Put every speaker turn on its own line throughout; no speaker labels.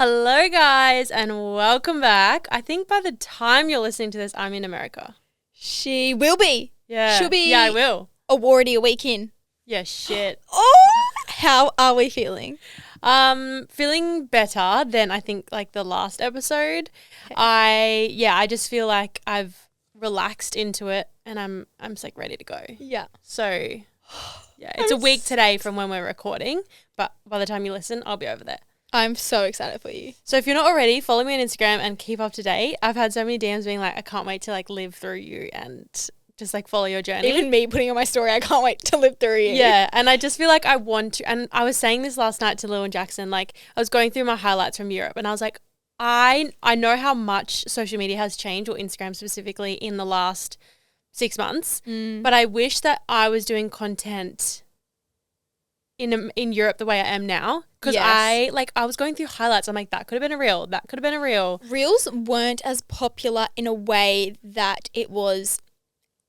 Hello, guys, and welcome back. I think by the time you're listening to this, I'm in America.
She will be.
Yeah.
She'll be.
Yeah, I will.
Awardy a week in.
Yeah, shit.
Oh, how are we feeling?
Feeling better than I think like the last episode.
Okay.
I just feel like I've relaxed into it and I'm just like ready to go.
Yeah.
So yeah, it's a week today from when we're recording, but by the time you listen, I'll be over there.
I'm so excited for you.
So if you're not already, follow me on Instagram and keep up to date. I've had so many DMs being like, I can't wait to like live through you and just like follow your journey.
Even me putting on my story, I can't wait to live through you.
Yeah, and I just feel like I want to, and I was saying this last night to Lou and Jackson, like I was going through my highlights from Europe and I was like, I know how much social media has changed, or Instagram specifically, in the last 6 months, but I wish that I was doing content in Europe the way I am now, because
Yes.
I was going through highlights. I'm like, that could have been a reel. That could have been a reel.
Reels weren't as popular in a way that it was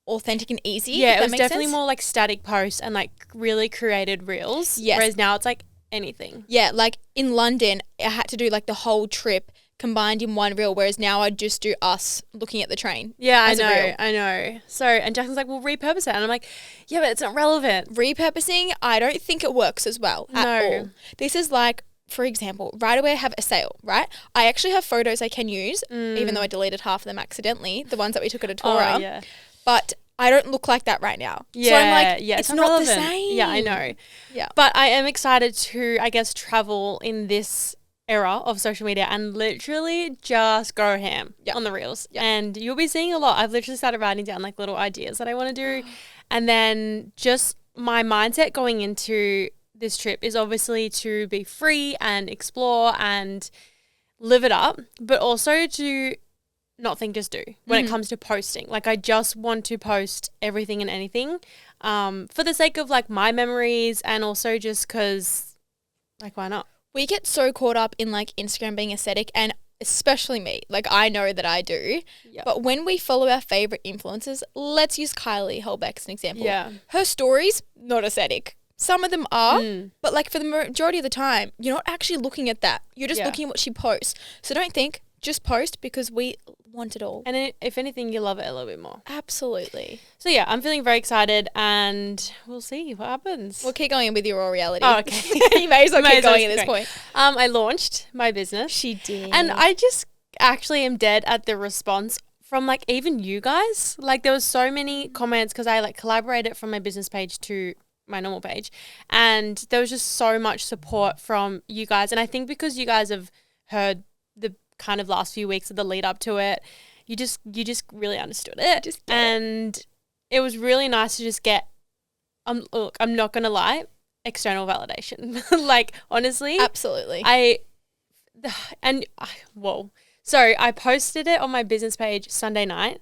authentic and easy.
Yeah,
if
it
that
was
makes
definitely
sense.
more like static posts and like really created reels.
Yes.
Whereas now it's like anything.
Yeah, like in London, I had to do like the whole trip combined in one reel, whereas now I just do us looking at the train.
Yeah,
as a reel.
I know. So, and Jackson's like, we'll repurpose it. And I'm like, yeah, but it's not relevant.
Repurposing, I don't think it works as well at
No.
all. This is like, for example, right away I have a sale, right? I actually have photos I can use, even though I deleted half of them accidentally, the ones that we took at a tour.
Oh, yeah.
But I don't look like that right now.
Yeah,
so I'm like,
yeah,
it's not the
relevant.
same.
Yeah, I know.
Yeah.
But I am excited to, I guess, travel in this era of social media and literally just go ham on the reels.
Yeah.
And you'll be seeing a lot. I've literally started writing down like little ideas that I want to do. And then just my mindset going into this trip is obviously to be free and explore and live it up, but also to not think, just do when it comes to posting. Like I just want to post everything and anything for the sake of like my memories, and also just because like, why not?
We get so caught up in like Instagram being aesthetic, and especially me, like I know that I do.
Yep.
But when we follow our favorite influencers, let's use Kylie Holbeck as an example.
Yeah.
Her stories, not aesthetic. Some of them are,
Mm.
but like for the majority of the time, you're not actually looking at that. You're just
Yeah.
looking at what she posts. So don't think, just post, because we want it all.
And if anything, you love it a little bit more.
Absolutely.
So yeah, I'm feeling very excited, and we'll see what happens.
We'll keep going with your raw reality.
Oh, okay.
You may as well
May
keep
as well
going at
keep
this
going.
point.
I launched my business.
She did.
And I just actually am dead at the response from like even you guys. Like there was so many comments because I like collaborated from my business page to my normal page, and there was just so much support from you guys. And I think because you guys have heard the kind of last few weeks of the lead up to it, you just really understood it.
Just get it.
And it was really nice to just get look, I'm not gonna lie, external validation. Like honestly,
Absolutely.
So I posted it on my business page Sunday night,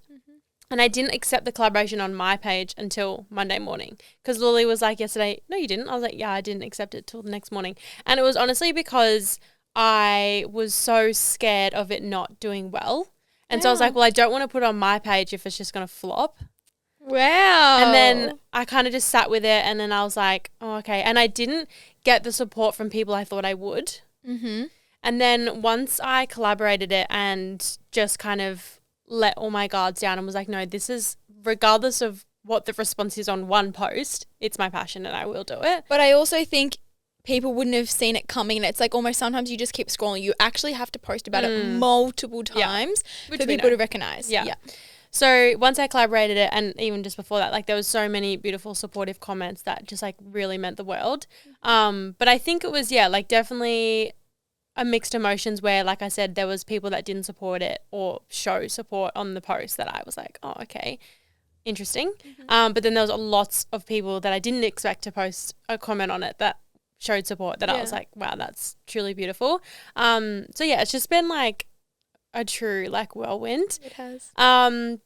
and I didn't accept the collaboration on my page until Monday morning, because Lily was like yesterday, no, you didn't. I was like, yeah, I didn't accept it till the next morning. And it was honestly because I was so scared of it not doing well. And so I was like, well, I don't want to put it on my page if it's just going to flop.
Wow.
And then I kind of just sat with it, and then I was like, oh, okay. And I didn't get the support from people I thought I would.
Mm-hmm.
And then once I collaborated it and just kind of let all my guards down and was like, no, this is, regardless of what the response is on one post, it's my passion and I will do it.
But I also think people wouldn't have seen it coming, and it's like almost sometimes you just keep scrolling. You actually have to post about it multiple times
Which
for
we
people
know.
to recognize.
Yeah. So once I collaborated it, and even just before that, like there was so many beautiful supportive comments that just like really meant the world. But I think it was, like definitely a mixed emotions where, like I said, there was people that didn't support it or show support on the post that I was like, oh, okay, interesting. But then there was lots of people that I didn't expect to post a comment on it that showed support that I was like, wow, that's truly beautiful. So yeah, it's just been like a true like whirlwind.
It has.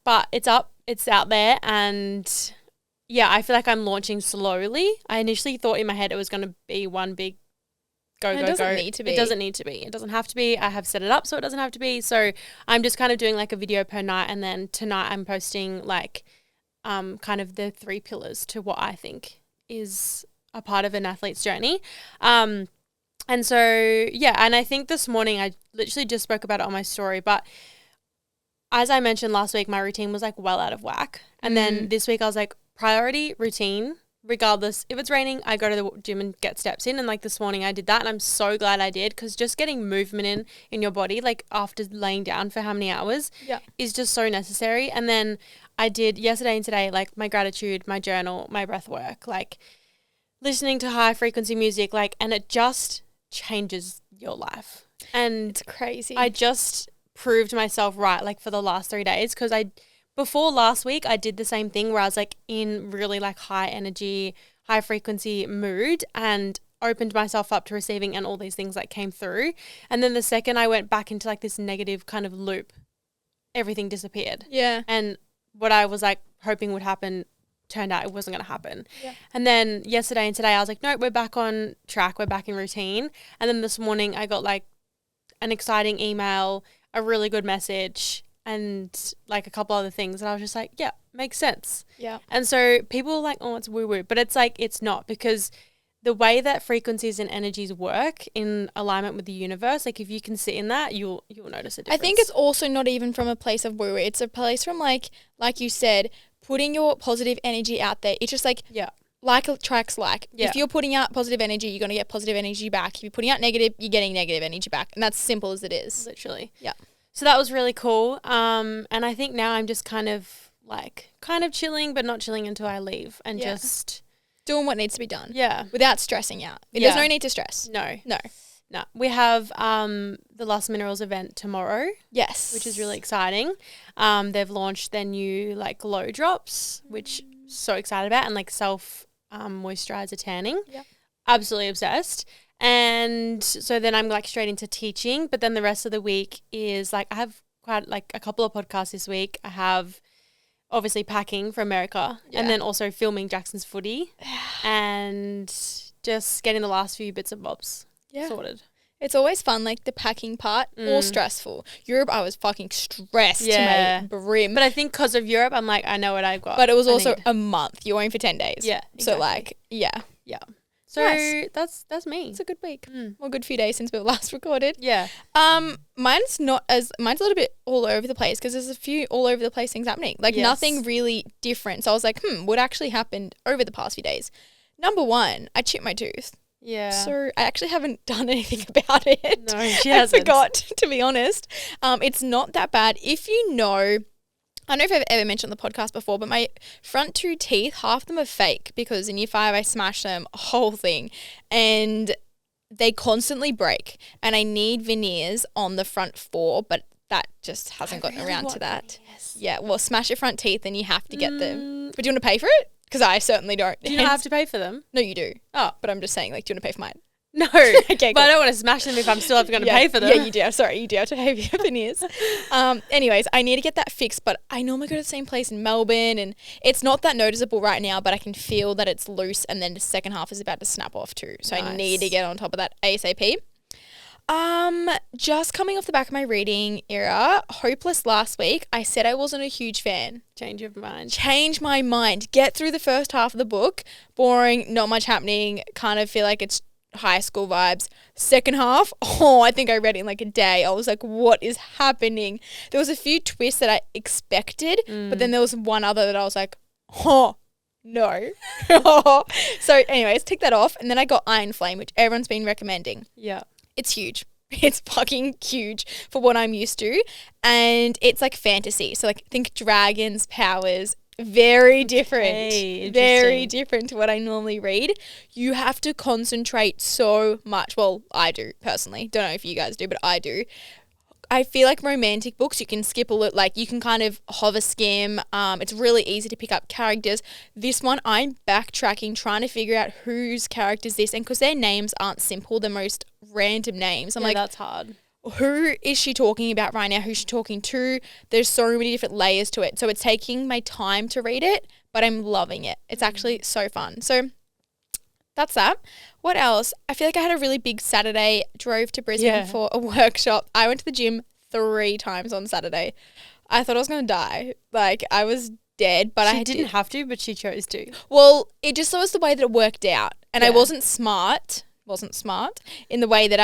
But it's out there, and yeah, I feel like I'm launching slowly. I initially thought in my head it was going to be one big go.
It doesn't need to be.
It doesn't need to be. It doesn't have to be. I have set it up so it doesn't have to be. So I'm just kind of doing like a video per night, and then tonight I'm posting like kind of the 3 pillars to what I think is a part of an athlete's journey. And so, yeah, and I think this morning I literally just spoke about it on my story, but as I mentioned last week, my routine was like well out of whack. And then this week I was like, priority routine, regardless. If it's raining, I go to the gym and get steps in. And like this morning I did that, and I'm so glad I did, because just getting movement in your body, like after laying down for how many hours, is just so necessary. And then I did yesterday and today, like my gratitude, my journal, my breath work, like listening to high frequency music, like, and it just changes your life. And
it's crazy.
I just proved myself right, like for the last 3 days, because before last week I did the same thing where I was like in really like high energy, high frequency mood, and opened myself up to receiving, and all these things like came through. And then the second I went back into like this negative kind of loop, everything disappeared.
Yeah.
And what I was like hoping would happen turned out it wasn't going to happen.
Yeah.
And then yesterday and today I was like, no, we're back on track, we're back in routine. And then this morning I got like an exciting email, a really good message, and like a couple other things, and I was just like, yeah, makes sense.
Yeah.
And so people are like, oh, it's woo woo, but it's like, it's not, because the way that frequencies and energies work in alignment with the universe, like if you can sit in that, you'll notice a difference.
I think it's also not even from a place of woo. It's a place from like you said, putting your positive energy out there. It's just like, like attracts like.
Yeah.
If you're putting out positive energy, you're going to get positive energy back. If you're putting out negative, you're getting negative energy back. And that's simple as it is.
Literally.
Yeah.
So that was really cool. And I think now I'm just kind of chilling, but not chilling until I leave, and just
doing what needs to be done.
Yeah.
Without stressing out. There's no need to stress.
No.
No.
We have the Lost Minerals event tomorrow.
Yes.
Which is really exciting. They've launched their new like glow drops, which so excited about, and like self moisturizer tanning.
Yeah.
Absolutely obsessed. And so then I'm like straight into teaching, but then the rest of the week is like I have quite like a couple of podcasts this week. I have obviously packing for America, and then also filming Jackson's footy, and just getting the last few bits and bobs sorted.
It's always fun, like the packing part, or stressful. Europe, I was fucking stressed to my brim.
But I think because of Europe, I'm like, I know what I've got.
But it was also a month. You're going for 10 days.
Yeah, exactly.
So like, yeah.
So
nice.
that's me.
It's a good week. Well, good few days since we last recorded.
Yeah.
Mine's a little bit all over the place, because there's a few all over the place things happening. Like nothing really different. So I was like, what actually happened over the past few days? Number one, I chipped my tooth.
Yeah.
So I actually haven't done anything about it.
No, she hasn't.
I forgot, to be honest. It's not that bad. If you know, I don't know if I've ever mentioned on the podcast before, but my front two teeth, half of them are fake, because in year 5 I smashed them, a whole thing, and they constantly break, and I need veneers on the front 4, but that just hasn't gotten around to that.
Veneers.
Yeah, well, smash your front teeth and you have to get them. But do you want to pay for it? Because I certainly don't.
Do you not have to pay for them?
No, you do.
Oh.
But I'm just saying, like, do you want to pay for mine?
No.
Okay,
but I don't want to smash them if I'm still going to pay for them.
Yeah, you do. Sorry, you do have to pay for your veneers. Anyways, I need to get that fixed, but I normally go to the same place in Melbourne, and it's not that noticeable right now, but I can feel that it's loose, and then the second half is about to snap off too. So I need to get on top of that ASAP. Just coming off the back of my reading era, Hopeless last week, I said I wasn't a huge fan.
Change
my mind. Get through the first half of the book. Boring, not much happening. Kind of feel like it's high school vibes. Second half, I think I read it in like a day. I was like, what is happening? There was a few twists that I expected, but then there was one other that I was like, no. So anyways, tick that off. And then I got Iron Flame, which everyone's been recommending.
Yeah.
It's huge. It's fucking huge for what I'm used to. And it's like fantasy. So like think dragons, powers, very different.
Okay,
very different to what I normally read. You have to concentrate so much. Well, I do personally. Don't know if you guys do, but I do. I feel like romantic books, you can skip a little, like you can kind of hover skim. It's really easy to pick up characters. This one, I'm backtracking, trying to figure out whose character is this. And because their names aren't simple, the most random names. I'm like,
that's hard.
Who is she talking about right now? Who's she talking to? There's so many different layers to it. So it's taking my time to read it, but I'm loving it. It's actually so fun. So that's that. What else? I feel like I had a really big Saturday. Drove to Brisbane for a workshop. I went to the gym 3 times on Saturday. I thought I was going to die. Like, I was dead, but
I didn't have to, but she chose to.
Well, it just was the way that it worked out. And I wasn't smart wasn't smart in the way that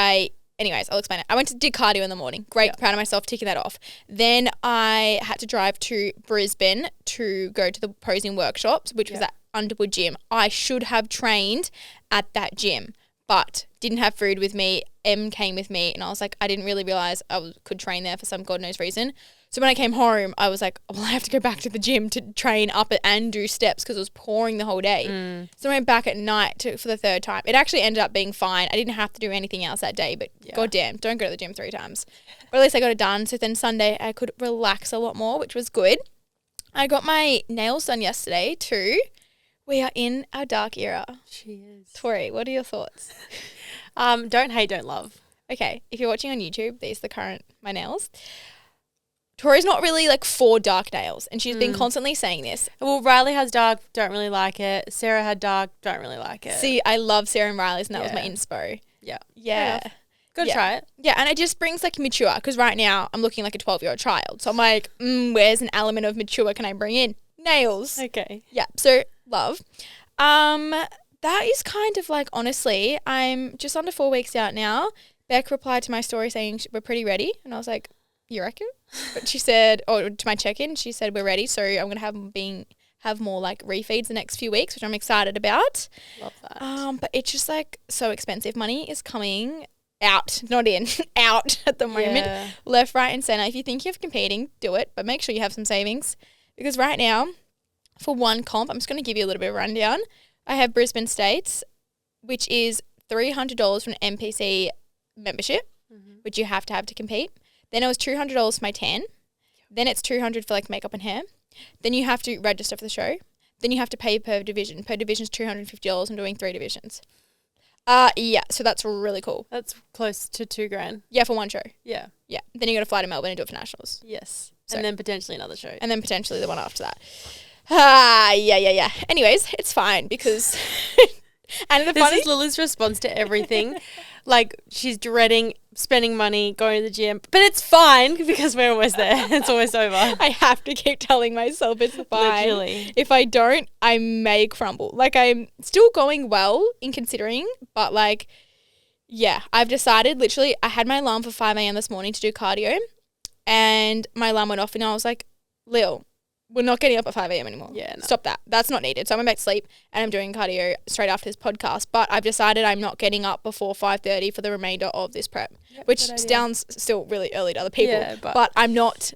anyways, I'll explain it. I did cardio in the morning. Great, proud of myself, ticking that off. Then I had to drive to Brisbane to go to the posing workshops, which was at Underwood Gym. I should have trained at that gym, but didn't have food with me. Em came with me, and I was like, I didn't really realize I could train there for some God knows reason. So when I came home, I was like, well, I have to go back to the gym to train up and do steps because it was pouring the whole day. So I went back at night for the third time. It actually ended up being fine. I didn't have to do anything else that day, but goddamn, don't go to the gym 3 times. But at least I got it done. So then Sunday I could relax a lot more, which was good. I got my nails done yesterday too. We are in our dark era.
She is.
Tori, what are your thoughts?
Don't hate, don't love.
Okay, if you're watching on YouTube, these are my nails. Tori's not really like for dark nails, and she's been constantly saying this.
Well, Riley has dark, don't really like it. Sarah had dark, don't really like it.
See, I love Sarah and Riley's, and that was my inspo.
Yeah.
Yeah.
Gotta try it.
Yeah, and it just brings like mature, because right now I'm looking like a 12-year-old child. So I'm like, where's an element of mature can I bring in? Nails.
Okay.
Yeah, so love. That is kind of like, honestly, I'm just under 4 weeks out now. Beck replied to my story saying we're pretty ready, and I was like, you reckon? But she said, or to my check-in, she said we're ready, so I'm gonna have more like refeeds the next few weeks, which I'm excited about.
Love that.
But it's just like so expensive. Money is coming out, not in, out at the moment, left, right, and center. If you think you're competing, do it, but make sure you have some savings, because right now, for one comp, I'm just gonna give you a little bit of a rundown. I have Brisbane States, which is $300 for an NPC membership, which you have to compete. Then it was $200 for my tan. Then it's $200 for like makeup and hair. Then you have to register for the show. Then you have to pay per division. Per division is $250. I'm doing 3 divisions. Yeah, so that's really cool.
That's close to $2,000.
Yeah, for one show.
Yeah.
Yeah. Then you got to fly to Melbourne and do it for nationals.
Yes.
So,
and then potentially another show.
And then potentially the one after that. Yeah. Anyways, it's fine because... And
this is Lily's response to everything. Like, she's dreading spending money, going to the gym. But it's fine because we're almost there. It's almost over.
I have to keep telling myself it's fine.
Literally.
If I don't, I may crumble. Like, I'm still going well in considering, but like, yeah, I've decided literally, I had my alarm for 5 a.m. this morning to do cardio, and my alarm went off, and I was like, Lil, we're not getting up at 5 a.m. anymore.
Yeah, no.
Stop that. That's not needed. So I went back to sleep and I'm doing cardio straight after this podcast. But I've decided I'm not getting up before 5:30 for the remainder of this prep, which sounds still really early to other people.
Yeah,
but I'm not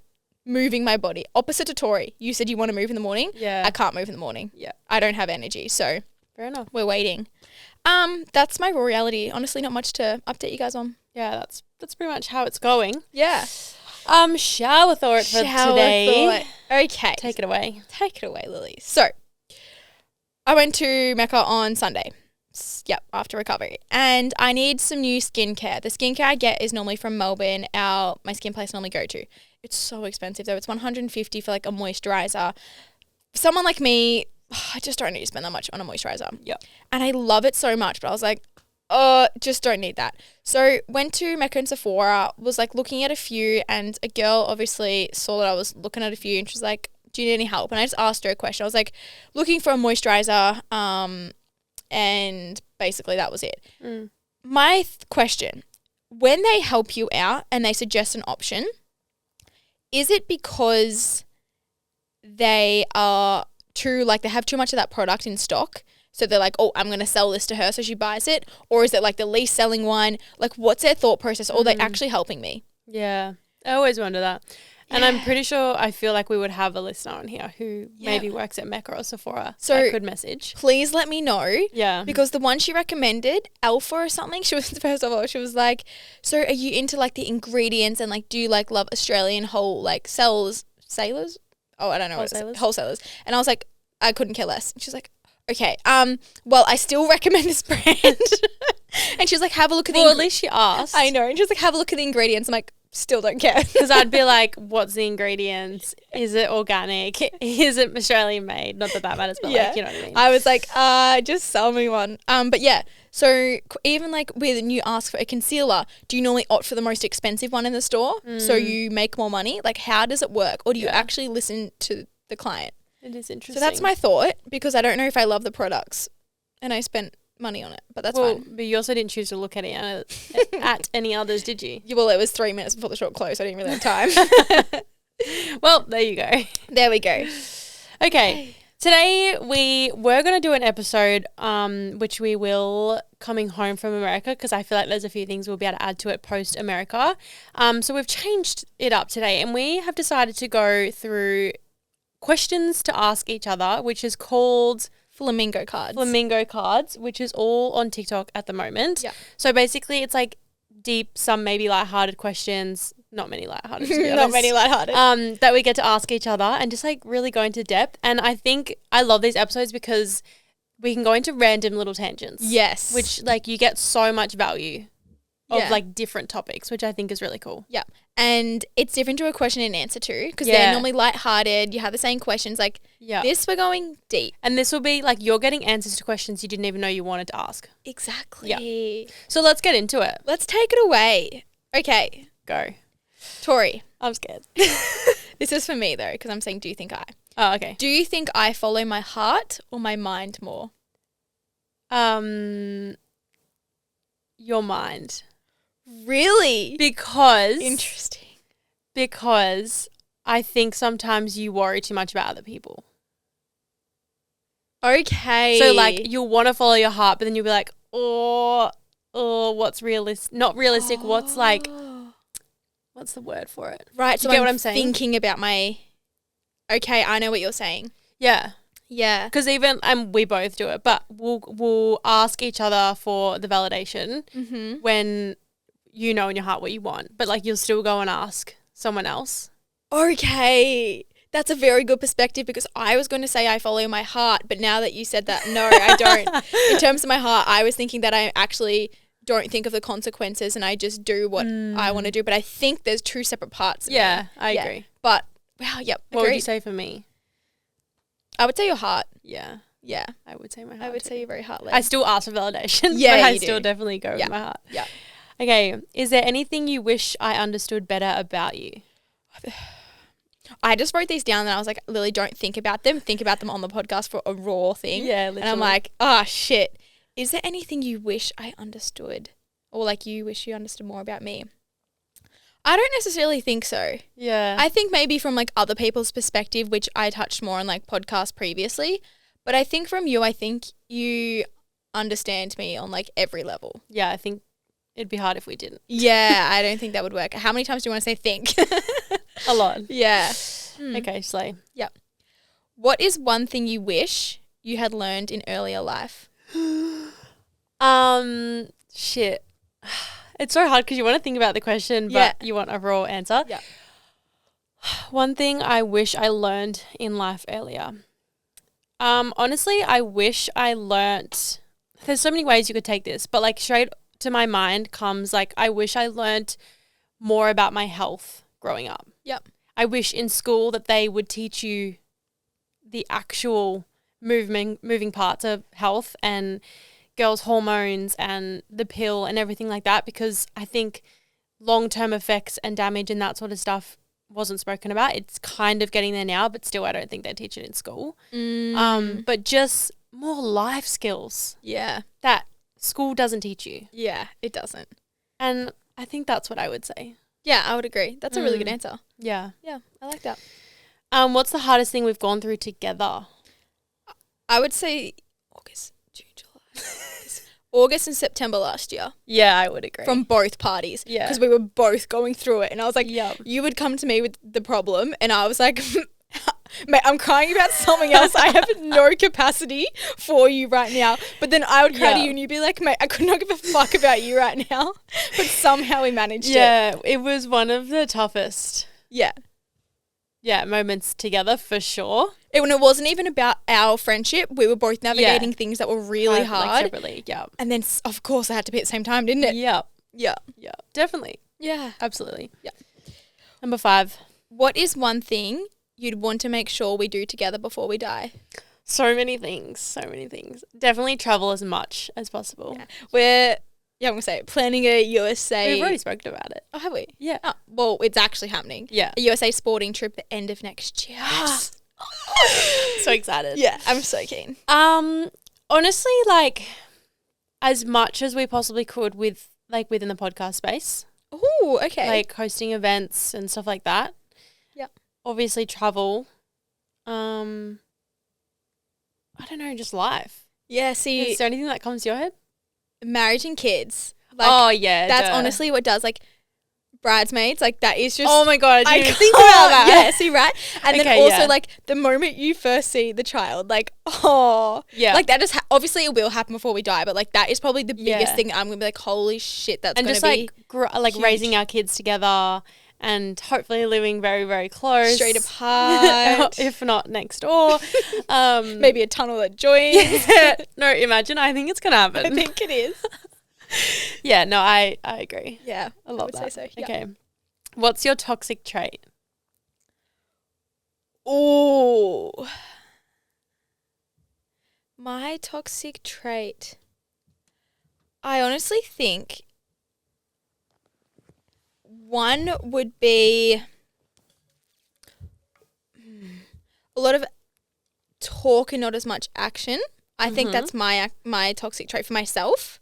moving my body. Opposite to Tori. You said you want to move in the morning.
Yeah.
I can't move in the morning.
Yeah.
I don't have energy. So
fair enough.
We're waiting. That's my raw reality. Honestly, not much to update you guys on.
Yeah, that's pretty much how it's going.
Yeah.
Shower thought for today.
Okay.
Take it away.
Take it away, Lily. So, I went to Mecca on Sunday. Yep, after recovery. And I need some new skincare. The skincare I get is normally from Melbourne, my skin place I normally go to. It's so expensive though. It's $150 for like a moisturizer. For someone like me, I just don't need to spend that much on a moisturizer.
Yep.
And I love it so much, but I was like, just don't need that. So went to Mecca and Sephora, was like looking at a few, and a girl obviously saw that I was looking at a few, and she was like, do you need any help? And I just asked her a question. I was like, looking for a moisturizer, and basically that was it. My question, when they help you out and they suggest an option, is it because they are they have too much of that product in stock? So they're like, oh, I'm going to sell this to her, so she buys it? Or is it like the least selling one? Like, what's their thought process? Or are they actually helping me?
Yeah. I always wonder that. Yeah. And I'm pretty sure I feel like we would have a listener on here who maybe works at Mecca or Sephora. So I could message.
Please let me know.
Yeah.
Because the one she recommended, Alpha or something, she was, first of all, she was like, so are you into like the ingredients and like, do you like love Australian whole like sailors? Oh, I don't know. Wholesalers. And I was like, I couldn't care less. And she's like, okay, well, I still recommend this brand. And she was like, have a look at
at least she asked.
I know. And she was like, have a look at the ingredients. I'm like, still don't care.
Because I'd be like, what's the ingredients? Is it organic? Is it Australian made? Not that matters, but like, you know what I mean?
I was like, just sell me one. But yeah, so even like when you ask for a concealer, do you normally opt for the most expensive one in the store so you make more money? Like, how does it work? Or do you actually listen to the client?
It is interesting.
So that's my thought, because I don't know if I love the products. And I spent money on it, but that's
well,
fine.
but you also didn't choose to look at any others, did you?
Well, it was 3 minutes before the shop closed, so I didn't really have time.
Well, there you go.
There we go.
Okay. Today we were going to do an episode which we will coming home from America, because I feel like there's a few things we'll be able to add to it post America. So we've changed it up today, and we have decided to go through questions to ask each other, which is called
Flamingo cards.
Flamingo cards, which is all on TikTok at the moment.
Yeah.
So basically it's like deep, some maybe lighthearted questions, not many lighthearted, to be
Not
honest,
many lighthearted.
that we get to ask each other and just like really go into depth. And I think I love these episodes because we can go into random little tangents.
Yes.
Which like you get so much value of
Yeah.
like different topics, which I think is really cool.
Yeah. And it's different to a question and answer too, because
Yeah.
they're normally lighthearted. You have the same questions. Like
Yeah.
this, we're going deep.
And this will be like you're getting answers to questions you didn't even know you wanted to ask.
Exactly.
So let's get into it.
Let's take it away. Okay.
Go.
Tori,
I'm scared.
this is for me though, because I'm saying, do you think I?
Oh, okay.
Do you think I follow my heart or my mind more?
Your mind.
Really?
Because
Interesting.
I think sometimes you worry too much about other people.
Okay.
So like you'll want to follow your heart, but then you'll be like, oh, what's realistic? Not realistic. What's like, what's the word for it?
right. So
you get
I'm
what I'm saying?
thinking about my. Okay, I know what you're saying.
Yeah.
Yeah.
Because even, and we both do it, but we'll ask each other for the validation
Mm-hmm.
when you know in your heart what you want, but like you'll still go and ask someone else.
Okay. That's a very good perspective, because I was going to say I follow my heart, but now that you said that, no, I don't. In terms of my heart, I was thinking that I actually don't think of the consequences and I just do what I want to do. But I think there's two separate parts.
Yeah, I agree.
But, wow, yep,
What would you
agreed.
say for me?
I would say your heart.
Yeah,
Yeah.
I would say my heart.
I would
too.
say you're very heart-led.
I still ask for validation.
Yeah,
but I
you
still
do.
definitely go
Yeah.
with my heart.
Yeah.
Okay, is there anything you wish I understood better about you?
I just wrote these down and I was like, Lily, don't think about them. Think about them on the podcast for a raw thing.
Yeah,
And I'm
literally.
like, oh, shit. Is there anything you wish I understood? Or like you wish you understood more about me? I don't necessarily think so.
Yeah.
I think maybe from like other people's perspective, which I touched more on like podcasts previously. But I think from you, I think you understand me on like every level.
Yeah, I think it'd be hard if we didn't.
Yeah, I don't think that would work. How many times do you want to say think?
A lot.
Yeah.
Okay, Slay.
What is one thing you wish you had learned in earlier life?
Shit. It's so hard because you want to think about the question, but
Yeah.
you want a raw answer.
Yeah.
One thing I wish I learned in life earlier. Honestly, I wish I learnt. There's so many ways you could take this, but like straight to my mind comes like I wish I learnt more about my health growing up.
Yep.
I wish in school that they would teach you the actual moving parts of health and girls' hormones and the pill and everything like that, because I think long-term effects and damage and that sort of stuff wasn't spoken about. It's kind of getting there now, but still I don't think they teach it in school. But just more life skills
Yeah.
that school doesn't teach you.
Yeah, it doesn't.
And I think that's what I would say.
Yeah, I would agree. That's a really good answer.
Yeah.
Yeah, I like that.
What's the hardest thing we've gone through together?
I would say August, June, July. August and September last year
Yeah, I would agree.
from both parties.
Yeah.
Because we were both going through it. And I was like,
Yep.
you would come to me with the problem. And I was like, mate, I'm crying about something else. I have no capacity for you right now. But then I would cry to
Yeah.
you and you'd be like, mate, I could not give a fuck about you right now. But somehow we managed it.
Yeah, it was one of the toughest
Yeah.
moments together for sure.
When it wasn't even about our friendship, we were both navigating things that were really
Like
hard.
separately. Yeah.
And then, of course, I had to be at the same time, didn't it?
Yeah.
Yeah.
Yeah. Definitely.
Yeah.
Absolutely.
Yeah.
Number 5.
What is one thing you'd want to make sure we do together before we die?
So many things. So many things. Definitely travel as much as possible.
We're, I'm going to say, planning a USA.
We've already spoken about it.
Oh, have we?
Yeah.
Oh, well, it's actually happening.
Yeah.
A USA sporting trip the end of next year.
So excited.
Yeah, I'm so keen.
Honestly, like as much as we possibly could with like within the podcast space.
Oh, okay.
Like hosting events and stuff like that.
Yeah.
Obviously travel. I don't know, just life.
Yeah, see,
Is there anything that comes to your head?
marriage and kids. Like,
Oh yeah,
that's
duh.
honestly what does, like, bridesmaids, like, that is just...
Oh my god, I
I
didn't even
can't-
think about that.
Yeah, see, right? And then
Okay,
also,
yeah.
like, the moment you first see the child, like, oh.
Yeah.
Like, that just... obviously, it will happen before we die, but, like, that is probably the biggest
Yeah.
thing I'm going to be like, holy shit, that's
And
going to
just
be
like
huge.
raising our kids together and hopefully living very, very close.
straight apart.
if not next door.
Maybe a tunnel that joins.
Yeah. No, imagine. I think it's gonna happen.
I think it is.
Yeah, no, I agree.
Yeah,
I love
would
that.
say so. Yeah.
Okay. What's your toxic trait?
Oh, my toxic trait. I honestly think one would be a lot of talk and not as much action. I think that's my toxic trait for myself.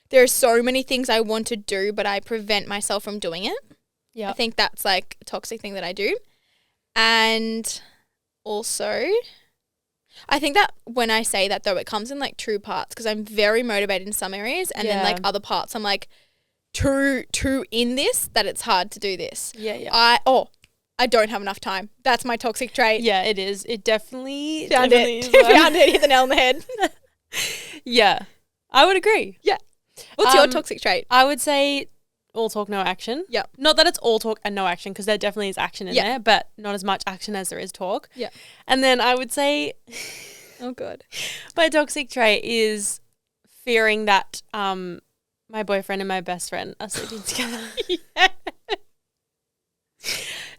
There are so many things I want to do, but I prevent myself from doing it.
Yeah.
I think that's like a toxic thing that I do. And also, I think that when I say that though, it comes in like two parts because I'm very motivated in some areas and then like other parts I'm like too in this that it's hard to do this.
Yeah, yeah.
I don't have enough time. That's my toxic trait.
Yeah, it is. It definitely
Found
definitely
it.
is one.
Found it. Hit the nail on the head.
Yeah. I would agree.
Yeah. What's your toxic trait?
I would say all talk, no action.
Yep.
Not that it's all talk and no action because there definitely is action in there, but not as much action as there is talk.
Yeah.
And then I would say
Oh, God.
my toxic trait is fearing that my boyfriend and my best friend are sleeping together.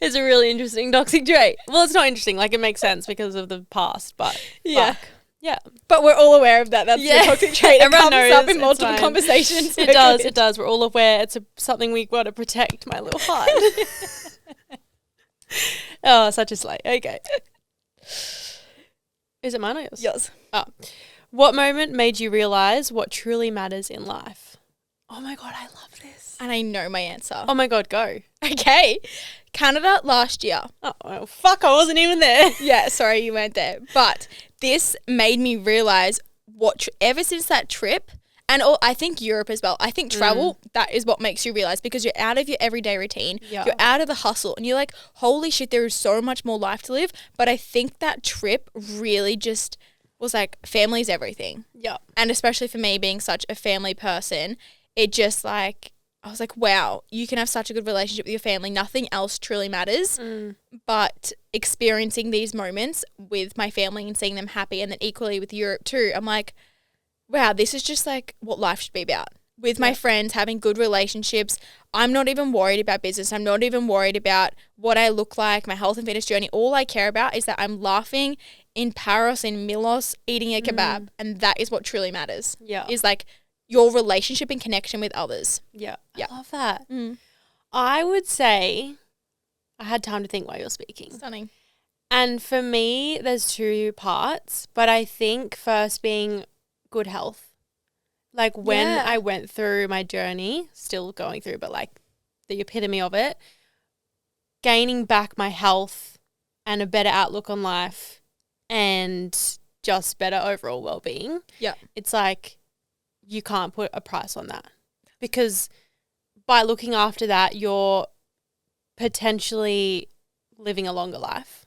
It's a really interesting toxic trait. Well, it's not interesting. Like, it makes sense because of the past, but
Yeah.
fuck. Yeah.
But we're all aware of that. That's
Yeah.
the toxic trait. It
Everyone
comes
knows,
up in
it's
multiple
fine.
conversations.
It does. It does. We're all aware. It's something we've got to protect, my little heart. Oh, such a slay. Okay. Is it mine or yours?
Yours.
Oh. What moment made you realise what truly matters in life? Oh my God, I love this.
And I know my answer.
Oh my God, go.
Okay. Canada last year.
Oh, well, fuck, I wasn't even there.
Yeah, sorry you weren't there. But this made me realise ever since that trip, and I think Europe as well, I think travel, that is what makes you realise because you're out of your everyday routine,
Yeah.
you're out of the hustle, and you're like, holy shit, there is so much more life to live. But I think that trip really just was like, family's everything.
Yeah.
And especially for me being such a family person, it just like, I was like, wow, you can have such a good relationship with your family. Nothing else truly matters. But experiencing these moments with my family and seeing them happy, and then equally with Europe too, I'm like, wow, this is just like what life should be about. With my friends, having good relationships. I'm not even worried about business. I'm not even worried about what I look like, my health and fitness journey. All I care about is that I'm laughing in Paros, in Milos, eating a kebab. And that is what truly matters.
Yeah.
Is like your relationship and connection with others.
Yeah.
Yeah.
I love that. I would say I had time to think while you were speaking.
Stunning.
And for me, there's two parts, but I think first being good health. Like when I went through my journey, still going through, but like the epitome of it, gaining back my health and a better outlook on life and just better overall well-being.
Yeah.
It's like you can't put a price on that because by looking after that, you're potentially living a longer life,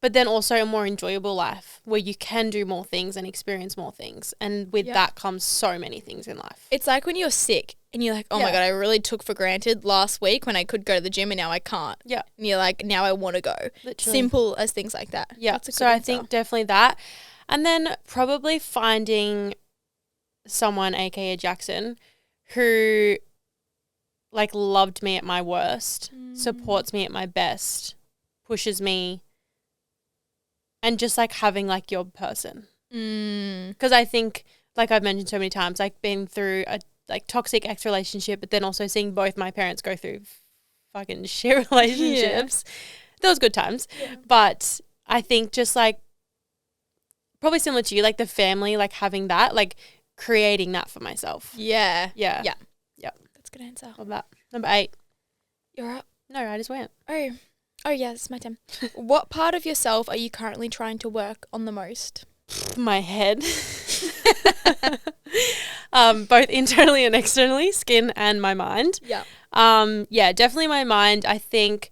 but then also a more enjoyable life where you can do more things and experience more things. And with that comes so many things in life.
It's like when you're sick and you're like, oh my God, I really took for granted last week when I could go to the gym and now I can't.
Yeah.
And you're like, now I want to go.
Literally.
Simple as things like that.
Yeah.
That's a good
So I
answer.
think definitely that. And then probably finding someone, aka Jackson, who like loved me at my worst, supports me at my best, pushes me, and just like having like your person. Because I think, like I've mentioned so many times, like been through a like toxic ex relationship, but then also seeing both my parents go through fucking shit relationships. Those good times. But I think just like probably similar to you, like the family, like having that, like creating that for myself.
Yeah.
Yeah.
Yeah.
Yep.
That's a good answer.
Love that. Number 8.
You're up.
No, I just went.
Oh yeah, it's my turn. What part of yourself are you currently trying to work on the most?
My head. Both internally and externally, skin and my mind.
Yeah.
Yeah, definitely my mind. I think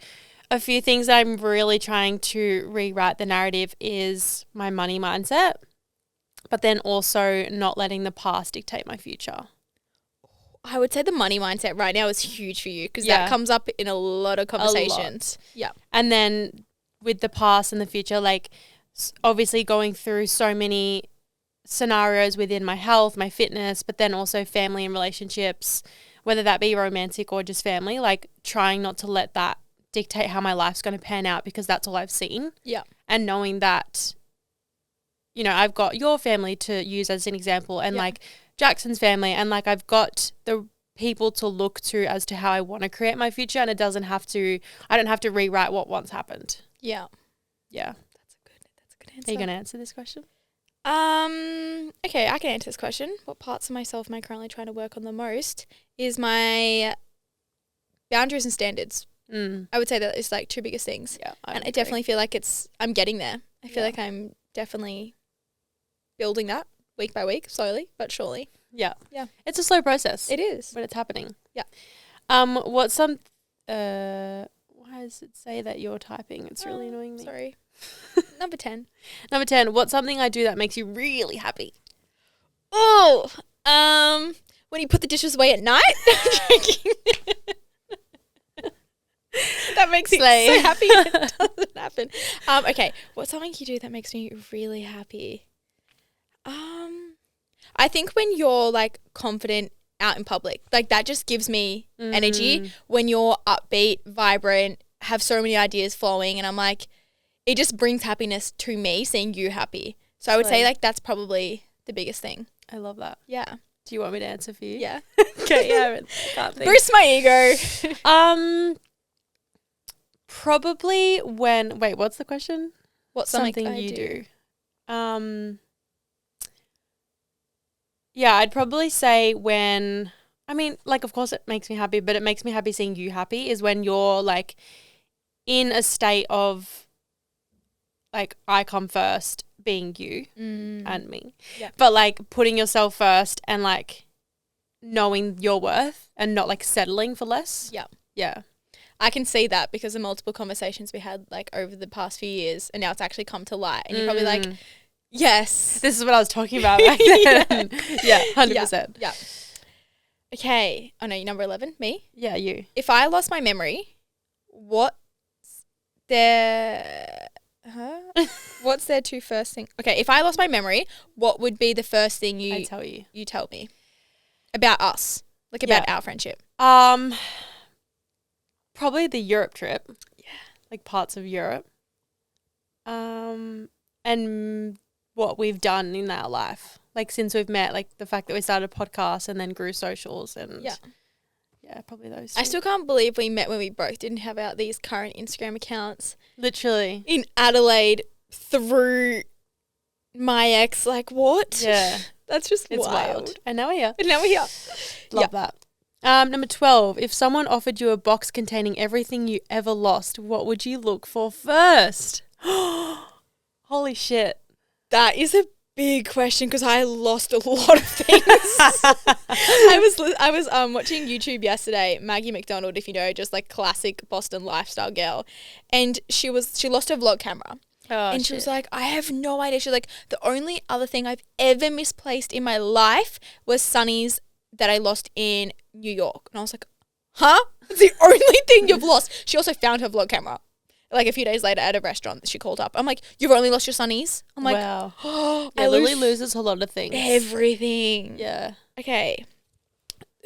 a few things that I'm really trying to rewrite the narrative is my money mindset, but then also not letting the past dictate my future.
I would say the money mindset right now is huge for you because
Yeah.
that comes up in a lot of conversations. Yeah.
And then with the past and the future, like obviously going through so many scenarios within my health, my fitness, but then also family and relationships, whether that be romantic or just family, like trying not to let that dictate how my life's going to pan out because that's all I've seen.
Yeah.
And knowing that, you know, I've got your family to use as an example and like Jackson's family, and like I've got the people to look to as to how I want to create my future, and I don't have to rewrite what once happened.
Yeah.
Yeah.
That's a good answer.
Are you going to answer this question?
Okay, I can answer this question. What parts of myself am I currently trying to work on the most is my boundaries and standards. I would say that it's like 2 biggest things.
Yeah.
I definitely feel like I'm getting there. I feel like I'm definitely building that week by week, slowly but surely.
Yeah.
Yeah.
It's a slow process.
It is.
But it's happening.
Yeah.
Why does it say that you're typing? It's really annoying me.
Sorry. Number 10.
Number 10, what's something I do that makes you really happy?
Oh, when you put the dishes away at night. That makes me so happy it doesn't happen. Okay, what's something you do that makes me really happy? I think when you're like confident out in public, like that just gives me energy. When you're upbeat, vibrant, have so many ideas flowing, and I'm like, it just brings happiness to me seeing you happy. So I would say like that's probably the biggest thing.
I love that.
Yeah.
Do you want me to answer for you?
Yeah.
Okay, yeah. Can't think.
Boost my ego.
Probably what's the question?
What's something you do?
Yeah, I'd probably say when, I mean, like, of course it makes me happy, but it makes me happy seeing you happy is when you're like in a state of like, I come first being you and me, but like putting yourself first and like knowing your worth and not like settling for less.
Yeah.
Yeah.
I can see that because of multiple conversations we had like over the past few years, and now it's actually come to light, and you're probably like, yes,
this is what I was talking about back then. Yeah, 100%.
Yeah. Okay. Oh no, you're number 11. Me?
Yeah, you.
If I lost my memory, what's their two first thing? Okay, if I lost my memory, what would be the first thing
I tell you?
You tell me about us, like about our friendship.
Probably the Europe trip. Yeah. Like parts of Europe. And what we've done in our life. Like since we've met, like the fact that we started a podcast and then grew socials and yeah, probably those two.
I still can't believe we met when we both didn't have out these current Instagram accounts.
Literally.
In Adelaide through my ex, like what?
Yeah.
That's just
it's wild. And now we're here. Love that. Number 12, if someone offered you a box containing everything you ever lost, what would you look for first? Holy shit.
That is a big question because I lost a lot of things. I was watching YouTube yesterday, Maggie McDonald, if you know, just like classic Boston lifestyle girl, and she lost her vlog camera. And she was like, I have no idea. She's like, the only other thing I've ever misplaced in my life was Sunny's that I lost in New York. And I was like, huh? It's the only thing you've lost. She also found her vlog camera. Like a few days later at a restaurant that she called up. I'm like, you've only lost your Sunnies? I'm like,
wow.
Oh,
yeah, Lily loses a lot of things.
Everything.
Yeah.
Okay.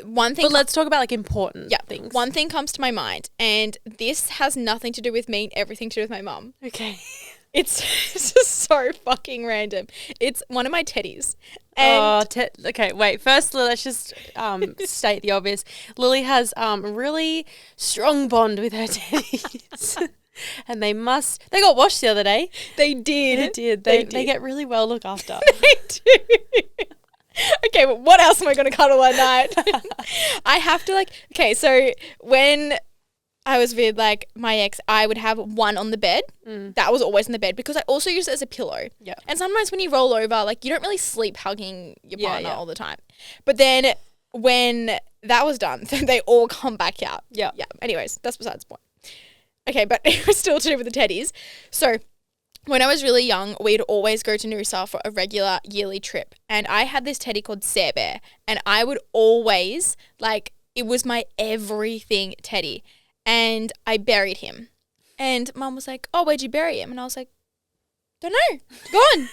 One thing.
But let's talk about like important things.
One thing comes to my mind, and this has nothing to do with me and everything to do with my mum.
Okay.
It's just so fucking random. It's one of my teddies. And
okay, wait. First, let's just state the obvious. Lily has a really strong bond with her teddies. And they got washed the other day.
They did.
They get really well looked after.
They do. Okay, but what else am I going to cuddle at night? I have to okay, so when I was with my ex, I would have one on the bed. That was always in the bed because I also use it as a pillow.
Yeah.
And sometimes when you roll over, you don't really sleep hugging your partner all the time. But then when that was done, they all come back out.
Yeah.
Yeah. Anyways, that's besides the point. Okay, but it was still to do with the teddies. So when I was really young, we'd always go to Noosa for a regular yearly trip. And I had this teddy called Care Bear. And I would always, it was my everything teddy. And I buried him. And Mum was like, oh, where'd you bury him? And I was like, don't know. Gone.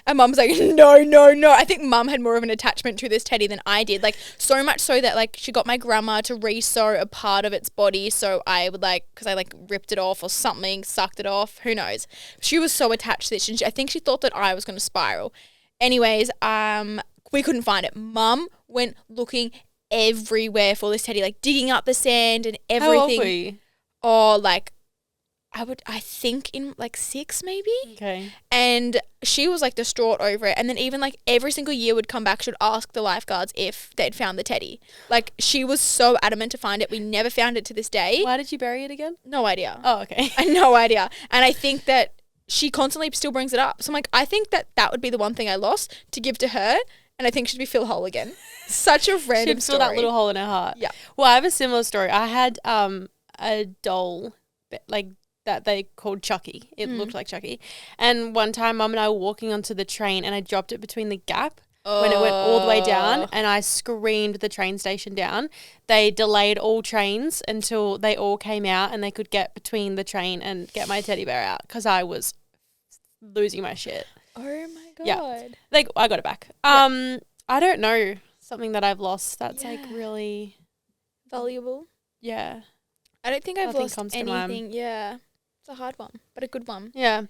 And Mum was like, no. I think Mum had more of an attachment to this teddy than I did. So much so that, she got my grandma to re-sew a part of its body. So I would, because I, ripped it off or something, sucked it off. Who knows? She was so attached to this. And I think she thought that I was going to spiral. Anyways, we couldn't find it. Mum went looking everywhere for this teddy, digging up the sand and everything.
How old were you?
Oh, I think in 6 maybe.
Okay.
And she was distraught over it. And then even every single year would come back, she would ask the lifeguards if they'd found the teddy. She was so adamant to find it. We never found it to this day.
Why did you bury it again?
No idea.
Oh, okay.
I had no idea. And I think that she constantly still brings it up. So I'm I think that would be the one thing I lost to give to her. And I think she'd be fill whole again. Such a random
She'd
story.
fill that little hole in her heart.
Yeah.
Well, I have a similar story. I had a doll, that they called Chucky. It looked like Chucky. And one time, Mum and I were walking onto the train, and I dropped it between the gap when it went all the way down, and I screamed the train station down. They delayed all trains until they all came out, and they could get between the train and get my teddy bear out because I was losing my shit.
Oh my God.
Yeah. I got it back.
Yeah.
I don't know. Something that I've lost that's really
valuable.
Yeah.
I don't think I've
Nothing
lost
comes to
anything.
mind.
Yeah. It's a hard one, but a good one.
Yeah.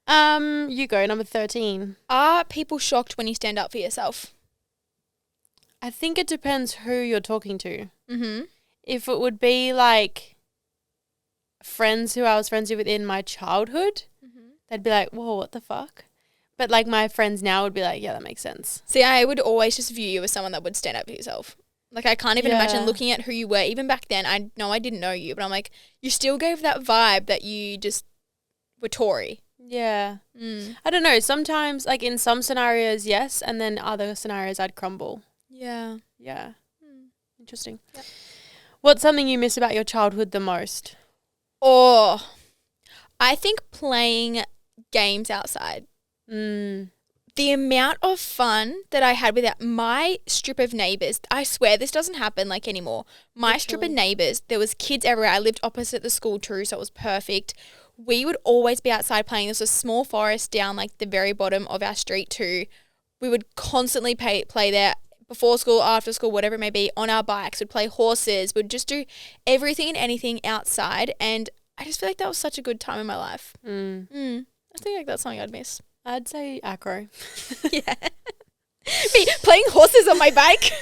You go, number 13.
Are people shocked when you stand up for yourself?
I think it depends who you're talking to.
Mm-hmm.
If it would be friends who I was friends with in my childhood, they'd be like, whoa, what the fuck? But my friends now would be like, yeah, that makes sense.
See, I would always just view you as someone that would stand up for yourself. I can't even imagine looking at who you were. Even back then, I know I didn't know you, but I'm you still gave that vibe that you just were Tory.
Yeah. I don't know. Sometimes, in some scenarios, yes, and then other scenarios, I'd crumble.
Yeah.
Yeah. Interesting.
Yep.
What's something you miss about your childhood the most?
Oh, I think playing games outside. The amount of fun that I had with my strip of neighbours, I swear this doesn't happen anymore. My strip of neighbours, there was kids everywhere. I lived opposite the school too, so it was perfect. We would always be outside playing. There was a small forest down the very bottom of our street too. We would constantly play there before school, after school, whatever it may be, on our bikes. We'd play horses. We'd just do everything and anything outside. And I just feel that was such a good time in my life. I think that's something I'd miss.
I'd say acro.
Yeah. Me playing horses on my bike.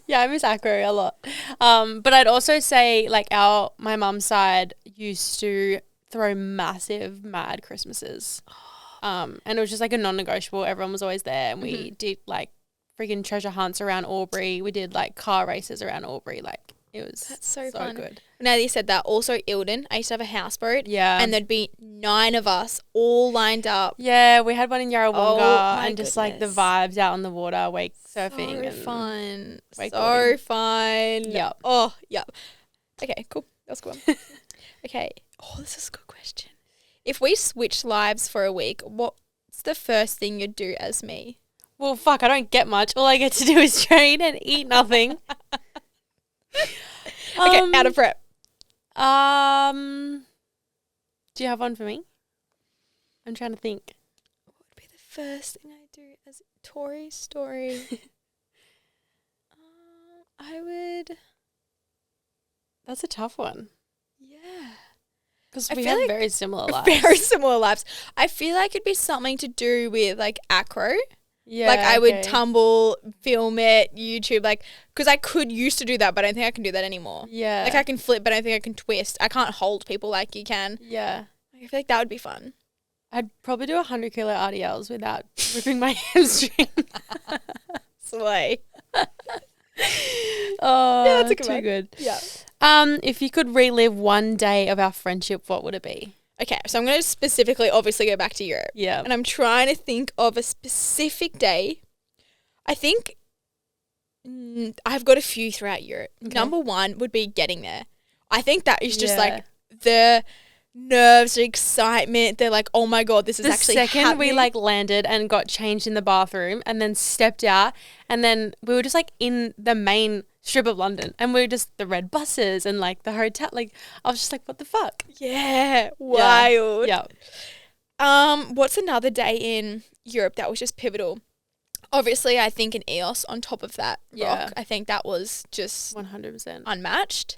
Yeah, I miss acro a lot. But I'd also say my mum's side used to throw massive mad Christmases. And it was just a non-negotiable. Everyone was always there, and we did freaking treasure hunts around Albury. We did car races around Albury. It was
That's so fun.
Good.
Now that you said that, also Ilden, I used to have a houseboat.
Yeah.
And there'd be 9 of us all lined up.
Yeah, we had one in Yarrawonga and just the
goodness.
vibes out on the water, wake surfing.
So
and
fun.
wakeboarding.
So fun.
Yep.
Oh, yep. Okay, cool. That's a good one. Okay. Oh, this is a good question. If we switched lives for a week, what's the first thing you'd do as me?
Well, fuck, I don't get much. All I get to do is train and eat nothing.
Okay, out of prep.
Do you have one for me? I'm trying to think.
What would be the first thing I do as Tori's story? I would.
That's a tough one.
Yeah.
Because
I
we
feel
have very similar lives.
Very similar lives. I feel it'd be something to do with acro.
Yeah.
I would tumble, film it, YouTube, because I used to do that, but I don't think I can do that anymore.
Yeah.
I can flip, but I don't think I can twist. I can't hold people like you can.
Yeah.
I feel that would be fun.
I'd probably do 100 kilo RDLs without ripping my hamstring.
Slay.
Oh,
Yeah, that's a good
too
one.
good.
Yeah.
If you could relive one day of our friendship, what would it be?
Okay, so I'm going to specifically obviously go back to Europe.
Yeah.
And I'm trying to think of a specific day. I think I've got a few throughout Europe.
Okay.
Number one would be getting there. I think that is just
Yeah.
like the nerves, the excitement. They're like, oh my God, this is actually
The second
happening.
we like landed and got changed in the bathroom and then stepped out and then we were just like in the main strip of London and we were just the red buses and like the hotel. Like I was just like, what the fuck?
Yeah, wild.
Yeah.
What's another day in Europe that was just pivotal? Obviously, I think an EOS on top of that
Yeah.
rock. I think that was just
100%.
unmatched.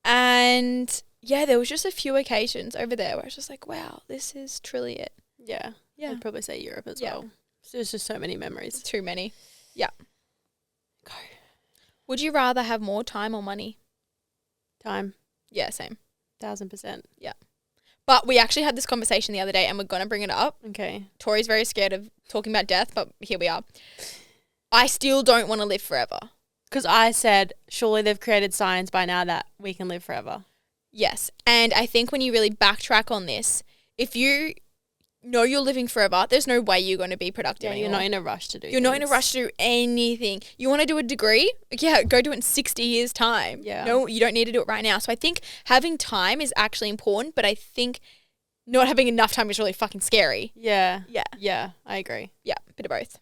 And yeah, there was just a few occasions over there where I was just like, wow, this is truly it.
Yeah.
Yeah.
I'd probably say Europe as
Yeah.
well. So there's just so many memories.
Too many. Yeah.
Go.
Would you rather have more time or money?
Time.
Yeah, same.
1000%.
But we actually had this conversation the other day and we're going to bring it up.
Okay.
Tori's very scared of talking about death, but here we are. I still don't want to live forever.
Because I said, surely they've created science by now that we can live forever.
Yes. And I think when you really backtrack on this, if you know you're living forever, there's no way you're going to be productive
Yeah,
anymore.
you're not in a rush to do
You're not in a
things.
rush to do anything. You want to do a degree? Yeah, go do it in 60 years' time.
Yeah.
No, you don't need to do it right now. So I think having time is actually important, but I think not having enough time is really fucking scary.
Yeah.
Yeah.
Yeah, I agree.
Yeah, bit of both.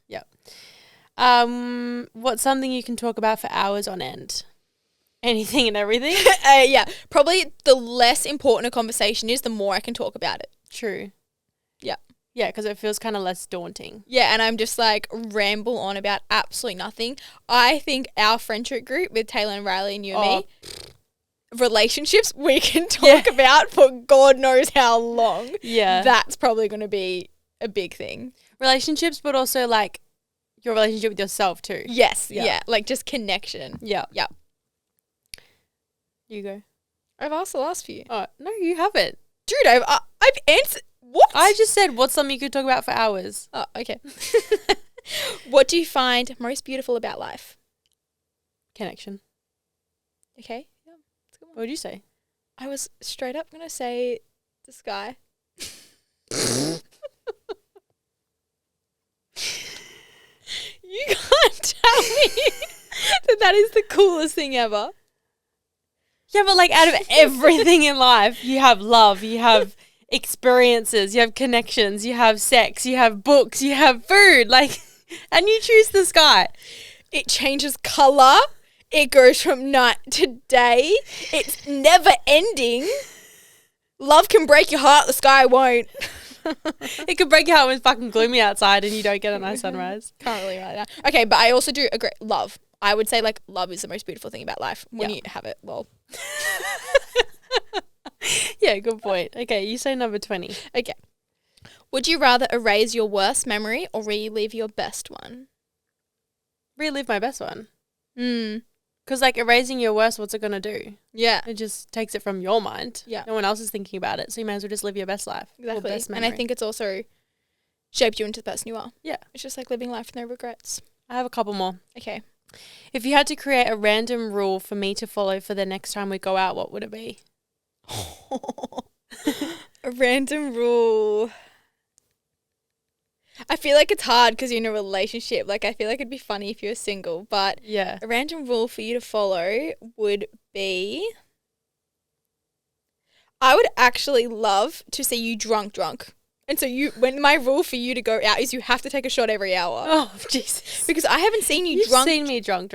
What's something you can talk about for hours on end? Anything and everything?
Yeah, probably the less important a conversation is, the more I can talk about it.
True.
Yeah.
Yeah, because it feels kind of less daunting.
Yeah, and I'm just like ramble on about absolutely nothing. I think our friendship group with Taylor and Riley and you and me, relationships we can talk about for God knows how long.
Yeah.
That's probably going to be a big thing.
Relationships, but also like your relationship with yourself too.
Yes,
Yeah.
yeah, like just connection.
Yeah.
Yeah.
You go.
I've asked the last few.
Oh, no, you haven't.
Dude, I've answered. What?
I just said, what's something you could talk about for hours?
Oh, okay. What do you find most beautiful about life?
Connection.
Okay. Yeah, that's a good one.
What would you say?
I was straight up going to say the sky. You can't tell me that is the coolest thing ever.
Yeah, but like out of everything in life, you have love, you have experiences, you have connections, you have sex, you have books, you have food, like, and you choose the sky.
It changes colour. It goes from night to day. It's never ending. Love can break your heart. The sky won't.
It could break your heart when it's fucking gloomy outside and you don't get a nice sunrise.
Can't really write that. Okay, but I also do agree. Love. I would say like love is the most beautiful thing about life when you have it. Well,
Yeah, good point. Okay, you say number 20.
okay. Would you rather erase your worst memory or relive your best one?
Relive my best one.
Mm.
Because like erasing your worst, what's it going to do?
Yeah.
It just takes it from your mind.
Yeah.
No one else is thinking about it. So you may as well just live your best life. or
Exactly.
best
And I
memory.
think it's also shaped you into the person you are.
Yeah.
It's just like living life with no regrets.
I have a couple more.
Okay.
If you had to create a random rule for me to follow for the next time we go out, what would it be?
A random rule. I feel like it's hard because you're in a relationship. Like, I feel like it'd be funny if you were single, but
Yeah.
a random rule for you to follow would be, I would actually love to see you drunk. And so when my rule for you to go out is you have to take a shot every hour.
Oh, Jesus.
Because I haven't seen you
You've
drunk.
seen me drunk.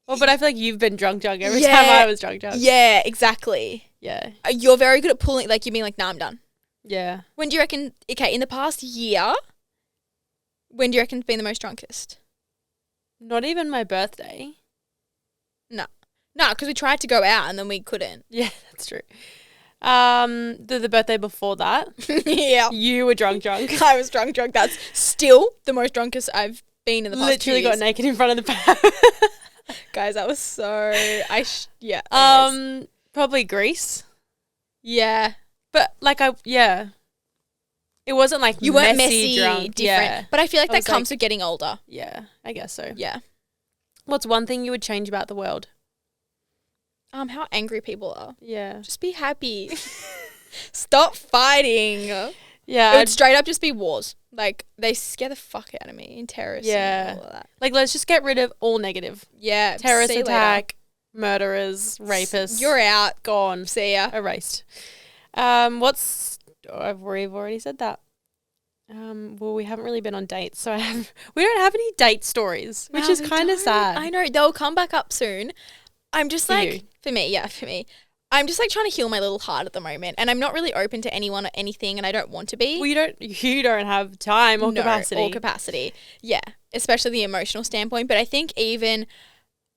Well, but I feel like you've been drunk every
Yeah.
time I was drunk.
Yeah, exactly.
Yeah.
You're very good at pulling, like you being like, nah, I'm done.
Yeah.
When do you reckon, okay, in the past year, when do you reckon's been the most drunkest?
Not even my birthday.
No, because we tried to go out and then we couldn't.
Yeah, that's true. The birthday before that,
Yeah.
you were drunk.
I was drunk. That's still the most drunkest I've been in the past
Literally
2
got
years.
naked in front of the pub.
Guys, that was so, anyways.
Probably Greece.
Yeah.
But like It wasn't like
You weren't
messy
messy,
drunk.
different.
Yeah.
But I feel like
I
that
was
comes
like-
with getting older.
Yeah, I guess so.
Yeah.
What's one thing you would change about the world?
How angry people are.
Yeah.
Just be happy. Stop fighting.
Yeah.
It would straight up just be wars. Like, they scare the fuck out of me and terrorists
Yeah.
and all of that.
Like, let's just get rid of all negative.
Yeah.
Terrorist
see you later.
attack, murderers, rapists.
You're out.
Gone.
See ya.
Erased. We've already said that. Well, we haven't really been on dates, so we don't have any date stories, which
No,
is
we
kind of
don't.
sad.
I know. They'll come back up soon. I'm just
For
like,
you.
for me. I'm just like trying to heal my little heart at the moment, and I'm not really open to anyone or anything, and I don't want to be.
Well, you don't have time or capacity.
Or capacity. Yeah, especially the emotional standpoint. But I think even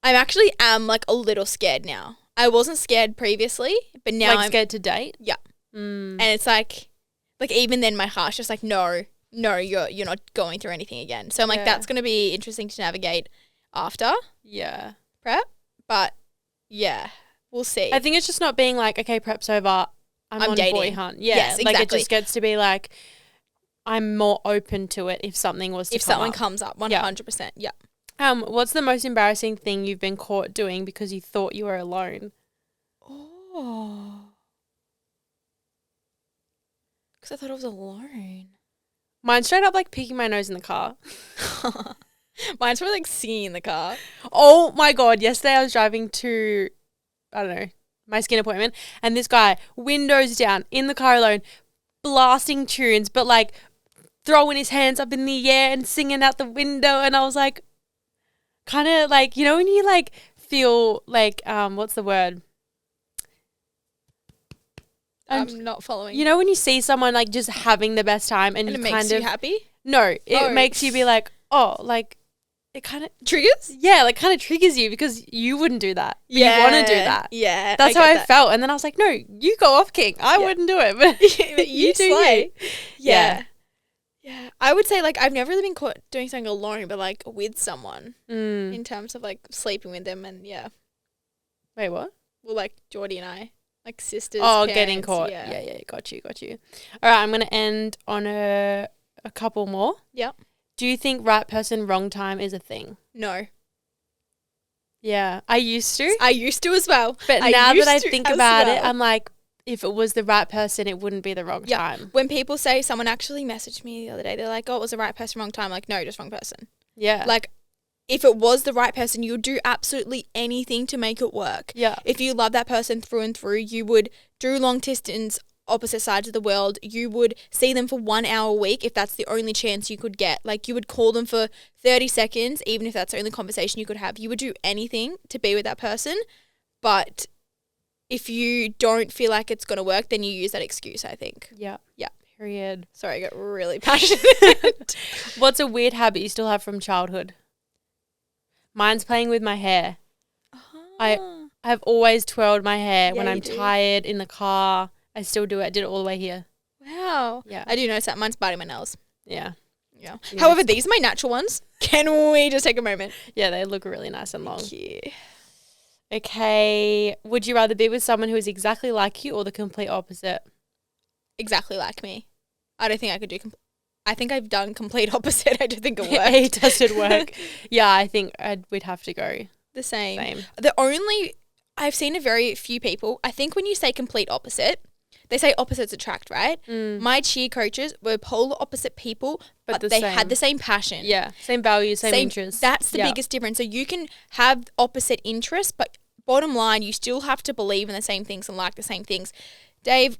I'm actually like a little scared now. I wasn't scared previously, but now
like
I'm
scared to date.
Yeah.
Mm.
And it's like even then my heart's just like no, you're not going through anything again. So I'm like,
Yeah.
that's gonna be interesting to navigate after
Yeah.
prep. But yeah, we'll see.
I think it's just not being like, okay, prep's over. I'm on
dating.
boy hunt. Yeah.
Yes,
Like it
exactly.
just gets to be like, I'm more open to it if something was to
if
come
something
up.
comes up, 100%. Yeah.
What's the most embarrassing thing you've been caught doing because you thought you were alone?
Oh. Because I thought I was alone.
Mine straight up like picking my nose in the car.
Mine's probably like singing in the car.
Oh my God. Yesterday I was driving to, I don't know, my skin appointment, and this guy, windows down, in the car alone, blasting tunes, but like throwing his hands up in the air and singing out the window. And I was like, kind of like, you know, when you like feel like, what's the word?
I'm not following.
You know, when you see someone like just having the best time and
and
you
it makes
kind
you
of,
happy?
no, it
Oh.
makes you be like, oh, like it kind of,
Triggers?
yeah, like kind of triggers you because you wouldn't do that. But you want to do that.
Yeah.
That's how I
get
felt. And then I was like, no, you go off, King. I
Yeah.
wouldn't do it. But
that.
you do
slay.
you.
Yeah. Yeah. I would say like I've never really been caught doing something alone, but like with someone
Mm.
in terms of like sleeping with them and yeah.
Wait, what?
Well, like Geordie and I, like sisters.
Oh,
parents,
getting caught. Yeah. Got you. All right, I'm going to end on a couple more.
Yep.
Do you think right person, wrong time is a thing?
No.
Yeah, I used to.
I used to as well.
But now that
used
I
to
think
as
about it,
well.
I'm like, if it was the right person, it wouldn't be the wrong
Yeah.
time.
When people say, someone actually messaged me the other day, they're like, oh, it was the right person, wrong time. I'm like, no, just wrong person.
Yeah.
Like, if it was the right person, you would do absolutely anything to make it work.
yeah.
If you love that person through and through, you would do long distance, opposite sides of the world. You would see them for 1 hour a week if that's the only chance you could get. Like, you would call them for 30 seconds, even if that's the only conversation you could have. You would do anything to be with that person. But if you don't feel like it's going to work, then you use that excuse, I think.
Yeah.
Yeah.
Period.
Sorry, I got really passionate.
What's a weird habit you still have from childhood? Mine's playing with my hair. I've always twirled my hair when
Yeah,
I'm
you do.
tired in the car. I still do it. I did it all the way here.
Wow.
Yeah.
I do notice that. Mine's biting my nails.
Yeah.
Yeah.
Yes.
However, these are my natural ones. Can we just take a moment?
Yeah, they look really nice and long.
Thank you.
Okay. Would you rather be with someone who is exactly like you or the complete opposite?
Exactly like me. I don't think I could do. I think I've done complete opposite. I don't think it worked.
It doesn't work. Yeah, I think we'd have to go
The same.
same.
I've seen a very few people. I think when you say complete opposite, they say opposites attract, right?
Mm.
My cheer coaches were polar opposite people, but
the
they
same.
had the same passion.
Yeah, same values, same interests.
That's the
Yeah.
biggest difference. So you can have opposite interests, but bottom line, you still have to believe in the same things and like the same things. Dave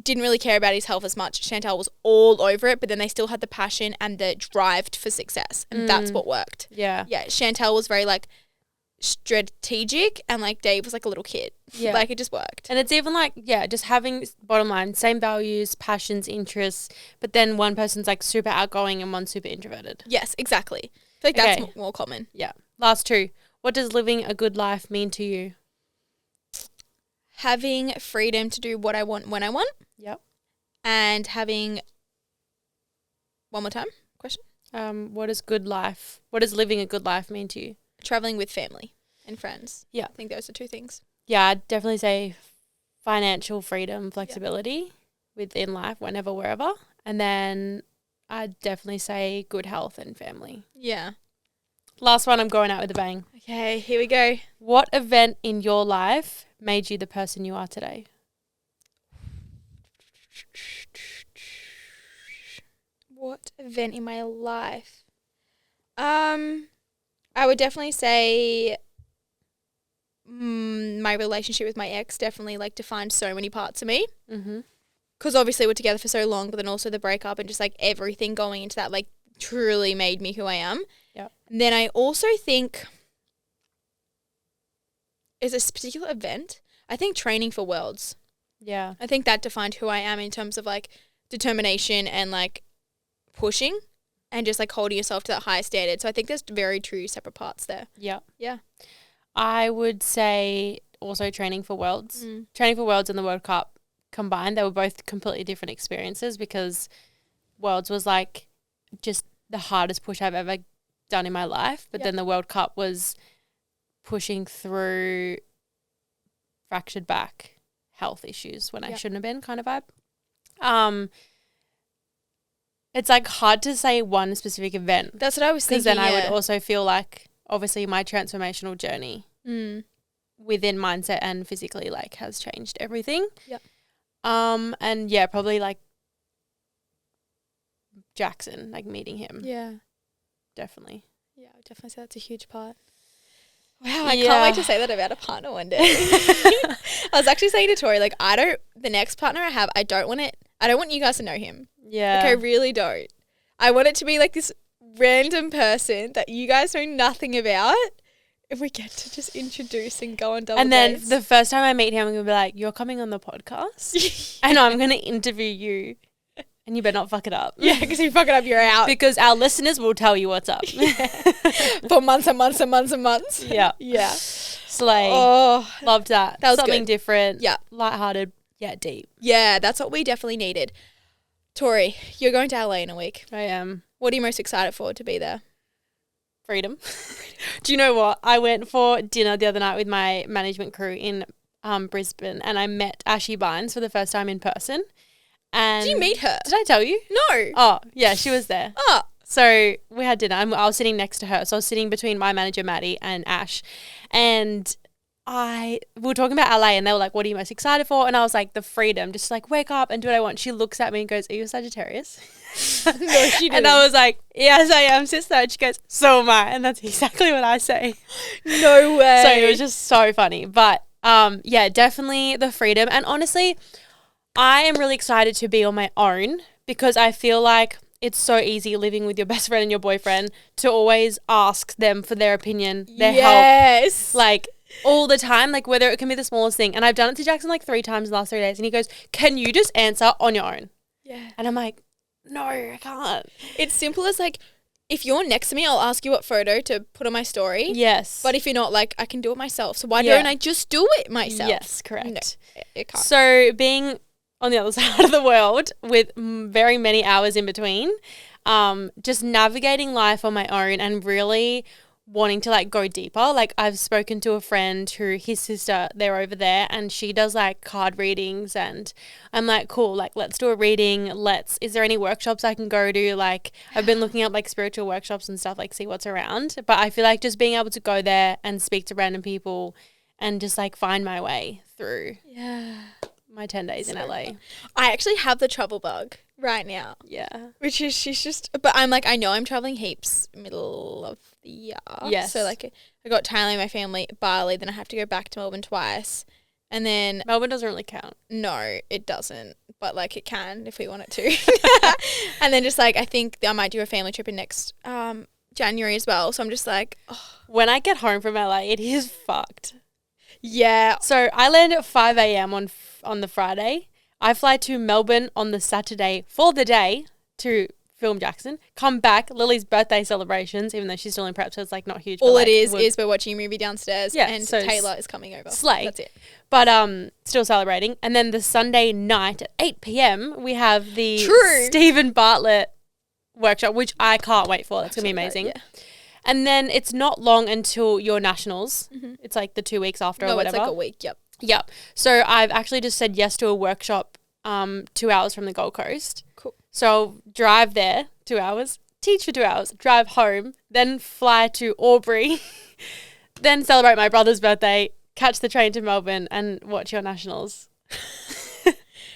didn't really care about his health as much. Chantal was all over it, but then they still had the passion and the drive for success, and that's what worked.
Yeah.
Yeah, Chantal was very like strategic, and like Dave was like a little kid.
Yeah.
Like it just worked.
And it's even like, yeah, just having, bottom line, same values, passions, interests, but then one person's like super outgoing and one's super introverted.
Yes, exactly. I feel like that's
Okay.
more common.
Yeah. Last two. What does living a good life mean to you?
Having freedom to do what I want when I want,
Yep.
and having one more time question.
What does living a good life mean to you?
Traveling with family and friends.
Yeah.
I think those are two things.
Yeah, I'd definitely say financial freedom, flexibility within life, whenever, wherever. And then I'd definitely say good health and family.
Yeah.
Last one, I'm going out with a bang.
Okay, here we go.
What event in your life made you the person you are today?
What event in my life? I would definitely say my relationship with my ex definitely like defined so many parts of me.
Mm-hmm.
Because obviously we're together for so long, but then also the breakup and just like everything going into that like truly made me who I am.
Yeah.
And then I also think is this particular event, I think training for Worlds.
Yeah.
I think that defined who I am in terms of like determination and like pushing and just like holding yourself to that higher standard. So I think there's very true separate parts there.
Yeah.
Yeah.
I would say also training for Worlds. Training for Worlds and the World Cup combined, they were both completely different experiences because Worlds was like just the hardest push I've ever done in my life. But then the World Cup was pushing through fractured back health issues when I shouldn't have been kind of vibe. It's like hard to say one specific event.
That's what I was thinking.
Because then I would also feel like obviously my transformational journey within mindset and physically like has changed everything.
Yeah.
And yeah, probably like Jackson, like meeting him.
Yeah.
Definitely.
Yeah, I would definitely say that's a huge part. Wow, I can't wait to say that about a partner one day. I was actually saying to Tori, like, the next partner I have, I don't want you guys to know him.
Yeah.
Like, I really don't. I want it to be like this random person that you guys know nothing about. And we get to just introduce and go on double
And then
dates.
the first time I meet him, I'm going to be like, you're coming on the podcast and I'm going to interview you and you better not fuck it up.
Yeah, because if you fuck it up, you're out.
Because our listeners will tell you what's up.
For months and months and months and months.
Yeah.
Yeah.
Slay.
Oh,
Loved that.
That was
something
good.
different.
Yeah.
Lighthearted, yet deep.
yeah, that's what we definitely needed. Tori, you're going to LA in a week.
I am.
What are you most excited for to be there?
Freedom. Do you know what? I went for dinner the other night with my management crew in Brisbane and I met Ashy Bynes for the first time in person. And
Did you meet her?
Did I tell you?
No.
Oh, yeah, she was there.
Oh.
So we had dinner and I was sitting next to her. So I was sitting between my manager, Maddie, and Ash. And we were talking about LA and they were like, what are you most excited for? And I was like, the freedom, just like wake up and do what I want. She looks at me and goes, are you a Sagittarius?
No, she didn't.
And I was like, yes, I am, sister. And she goes, so am I. And that's exactly what I say.
No way.
So it was just so funny. But yeah, definitely the freedom. And honestly, I am really excited to be on my own because I feel like it's so easy living with your best friend and your boyfriend to always ask them for their opinion, their help, like all the time, like whether it can be the smallest thing. And I've done it to Jackson like 3 times in the last 3 days and he goes, can you just answer on your own?
Yeah.
And I'm like, no, I can't.
It's simple as like, if you're next to me, I'll ask you what photo to put on my story.
Yes.
But if you're not, like, I can do it myself. So why don't I just do it myself?
Yes, correct.
No, it can't.
So being on the other side of the world with very many hours in between, just navigating life on my own and really wanting to like go deeper. Like I've spoken to a friend who his sister, they're over there and she does like card readings and I'm like, cool, like let's do a reading. Is there any workshops I can go to? Like I've been looking up like spiritual workshops and stuff, like see what's around. But I feel like just being able to go there and speak to random people and just like find my way through my 10 days in LA.
I actually have the travel bug right now.
Yeah.
Which is but I'm like, I know I'm traveling heaps middle of the year.
Yes.
So like I got Thailand, my family, Bali, then I have to go back to Melbourne twice. And then
Melbourne doesn't really count.
no, it doesn't. But like it can if we want it to. And then just like I think I might do a family trip in next January as well. So I'm just like, oh.
When I get home from LA, it is fucked.
Yeah.
So I land at 5 a.m. on the Friday. I fly to Melbourne on the Saturday for the day to film Jackson. Come back, Lily's birthday celebrations, even though she's still in prep, so it's like not huge.
All
but,
it
like,
is we're watching a movie downstairs and
so
Taylor is coming over.
slay.
That's it.
But still celebrating. And then the Sunday night at 8 p.m. we have the
True.
Stephen Bartlett workshop, which I can't wait for. That's going to be amazing.
Yeah.
And then it's not long until your nationals. Mm-hmm. It's like the 2 weeks after or whatever.
It's like a week, yep.
Yep. So I've actually just said yes to a workshop 2 hours from the Gold Coast.
Cool.
So I'll drive there 2 hours, teach for 2 hours, drive home, then fly to Albury, then celebrate my brother's birthday, catch the train to Melbourne and watch your nationals.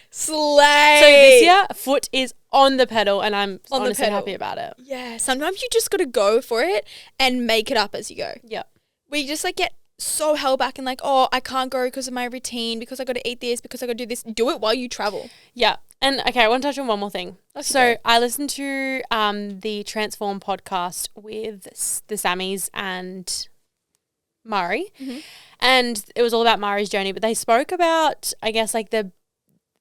Slay.
So this year, foot is on the pedal and I'm
On the
honestly
pedal.
happy about it.
Yeah, sometimes you just got to go for it and make it up as you go.
Yeah.
We just like get so held back and like, oh, I can't go because of my routine, because I got to eat this, because I got to do this. Do it while you travel.
Yeah. And okay, I want to touch on one more thing. So I listened to the Transform podcast with the Sammies and Mari.
Mm-hmm.
And it was all about Mari's journey, but they spoke about, I guess, like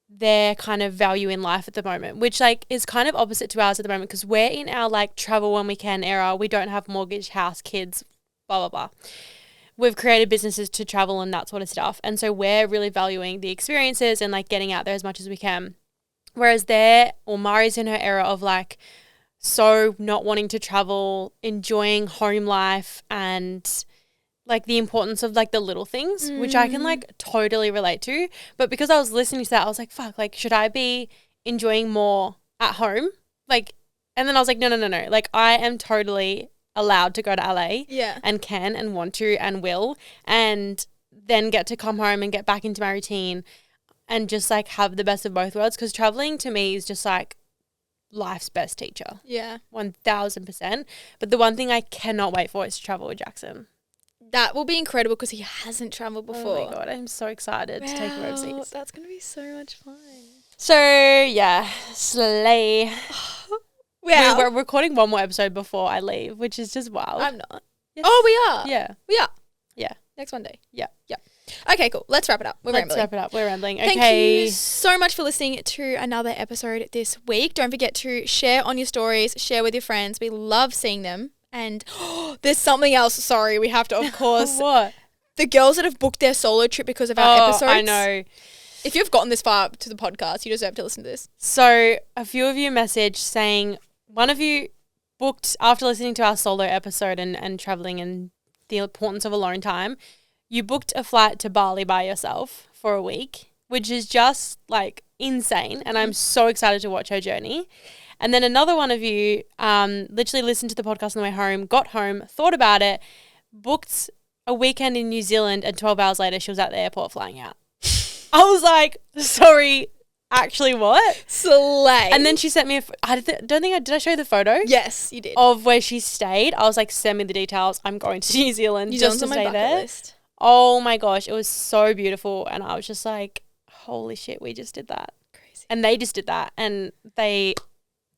their kind of value in life at the moment, which like is kind of opposite to ours at the moment because we're in our like travel when we can era. We don't have mortgage, house, kids, blah, blah, blah. We've created businesses to travel and that sort of stuff. And so we're really valuing the experiences and like getting out there as much as we can. Whereas Mari's in her era of like so not wanting to travel, enjoying home life and like the importance of like the little things, which I can like totally relate to. But because I was listening to that, I was like, fuck, like should I be enjoying more at home? Like, and then I was like, no. Like I am totally allowed to go to LA and can and want to and will and then get to come home and get back into my routine and just like have the best of both worlds because traveling to me is just like life's best teacher.
Yeah.
1000%. But the one thing I cannot wait for is to travel with Jackson.
That will be incredible because he hasn't traveled before.
Oh my God, I'm so excited to take him overseas.
That's going to be so much fun.
So, yeah, slay.
Wow.
We're recording one more episode before I leave, which is just wild.
I'm not.
Yes.
Oh, we are.
Yeah.
We are.
Yeah.
Next Monday.
Yeah.
Okay, cool. Let's wrap it up.
Let's wrap it up. We're rambling.
Thank
Okay.
you so much for listening to another episode this week. Don't forget to share on your stories, share with your friends. We love seeing them. And there's something else. Sorry, we have to, of course.
What?
The girls that have booked their solo trip because of our episodes.
I know.
If you've gotten this far to the podcast, you deserve to listen to this.
So a few of you messaged saying one of you booked after listening to our solo episode and traveling and the importance of alone time. You booked a flight to Bali by yourself for a week, which is just like insane. And I'm so excited to watch her journey. And then another one of you literally listened to the podcast on the way home, got home, thought about it, booked a weekend in New Zealand, and 12 hours later she was at the airport flying out. I was like, sorry, actually what?
Slay.
And then she sent me did I show you the photo?
Yes, you did.
Of where she stayed. I was like, send me the details. I'm going to New Zealand just to
on my
stay
bucket
there.
list.
Oh my gosh, it was so beautiful. And I was just like, holy shit, we just did that.
Crazy.
And they just did that. And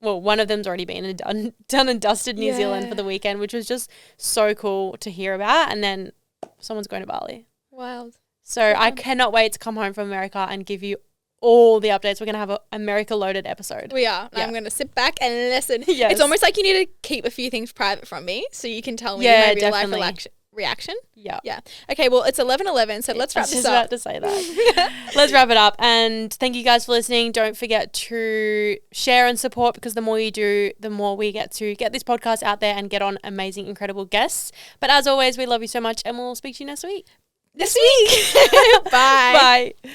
one of them's already been and done and dusted New Zealand for the weekend, which was just so cool to hear about. And then someone's going to Bali.
Wild.
So I cannot wait to come home from America and give you all the updates. We're going to have an America-loaded episode.
We are.
Yeah.
I'm going to sit back and listen.
Yes.
It's almost like you need to keep a few things private from me so you can tell me
Yeah,
my real
definitely.
life reaction.
Yeah.
Yeah. Okay, well, it's 11:11, so let's wrap this
I was
up.
just about to say that. Let's wrap it up. And thank you guys for listening. Don't forget to share and support because the more you do, the more we get to get this podcast out there and get on amazing, incredible guests. But as always, we love you so much and we'll speak to you next week.
This week. Bye.
Bye.